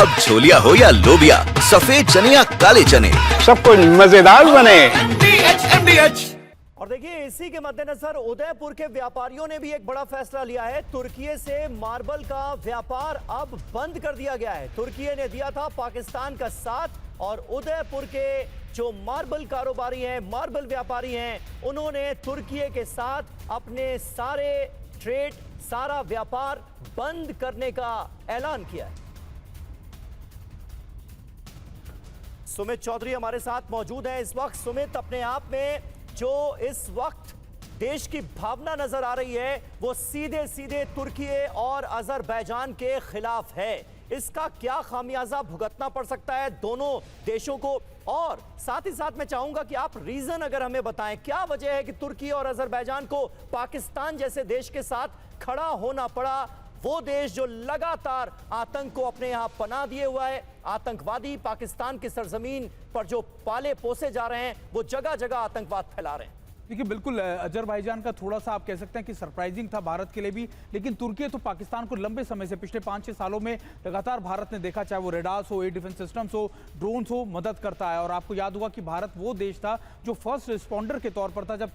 अब छोलिया हो या लोबिया, सफेद चने या काले चने, सब कुछ मजेदार बने। और देखिए, इसी के मद्देनजर उदयपुर के व्यापारियों ने भी एक बड़ा फैसला लिया है। तुर्की से मार्बल का व्यापार अब बंद कर दिया गया है। तुर्की ने दिया था पाकिस्तान का साथ और उदयपुर के जो मार्बल कारोबारी हैं, मार्बल व्यापारी हैं, उन्होंने तुर्की के साथ अपने सारे ट्रेड, सारा व्यापार बंद करने का ऐलान किया है। सुमित चौधरी हमारे साथ मौजूद है इस वक्त। सुमित, अपने आप में जो इस वक्त देश की भावना नजर आ रही है वो सीधे सीधे तुर्की और अजरबैजान के खिलाफ है। इसका क्या खामियाजा भुगतना पड़ सकता है दोनों देशों को? और साथ ही साथ मैं चाहूंगा कि आप रीजन अगर हमें बताएं, क्या वजह है कि तुर्की और अजरबैजान को पाकिस्तान जैसे देश के साथ खड़ा होना पड़ा? वो देश जो लगातार आतंक को अपने यहां पनाह दिए हुआ है, आतंकवादी पाकिस्तान की सरजमीन पर जो पाले पोसे जा रहे हैं, वो जगह जगह आतंकवाद फैला रहे हैं। देखिए, बिल्कुल अजरबैजान का थोड़ा सा आप कह सकते हैं कि सरप्राइजिंग था भारत के लिए भी, लेकिन तुर्की तो पाकिस्तान को लंबे समय से, पिछले 5-6 सालों में लगातार भारत ने देखा, चाहे वो रेडार्स हो, एयर डिफेंस सिस्टम्स हो, ड्रोन्स हो, मदद करता है। और आपको याद होगा कि भारत वो देश था जो फर्स्ट रिस्पॉन्डर के तौर पर था जब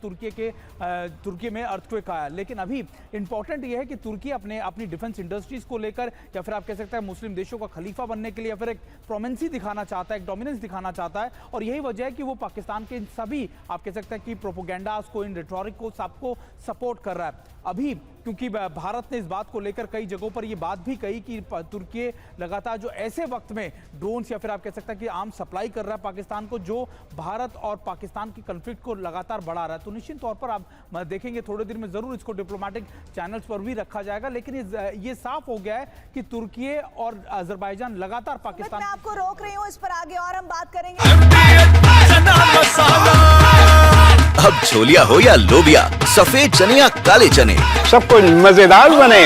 तुर्की में अर्थक्वेक आया। लेकिन अभी इंपॉर्टेंट ये है कि तुर्की अपनी डिफेंस इंडस्ट्रीज को लेकर, या फिर आप कह सकते हैं मुस्लिम देशों का खलीफा बनने के लिए, या फिर एक प्रोमेंसी दिखाना चाहता है, एक डोमिनेंस दिखाना चाहता है। और यही वजह है कि वो पाकिस्तान के सभी, आप कह सकते हैं कि प्रोपोगेंडा को, इन रिटोरिक को, सबको सपोर्ट कर रहा है। अभी क्योंकि भारत ने इस बात को लेकर कई जगहों पर यह बात भी कही कि तुर्की लगातार जो ऐसे वक्त में ड्रोन्स, या फिर आप कह सकते हैं कि आर्म सप्लाई कर रहा है पाकिस्तान को, जो भारत और पाकिस्तान की कॉन्फ्लिक्ट को लगातार बढ़ा रहा है। तो निश्चित तौर पर आप देखेंगे थोड़ी देर में जरूर इसको डिप्लोमेटिक चैनल्स पर भी रखा जाएगा। लेकिन ये साफ हो गया है कि तुर्की और अजरबैजान लगातार पाकिस्तान। मैं आपको रोक रही हूं, इस पर आगे और हम बात करेंगे। अब छोलिया हो या लोबिया, सफेद चने या काले चने, सब कुछ मजेदार बने।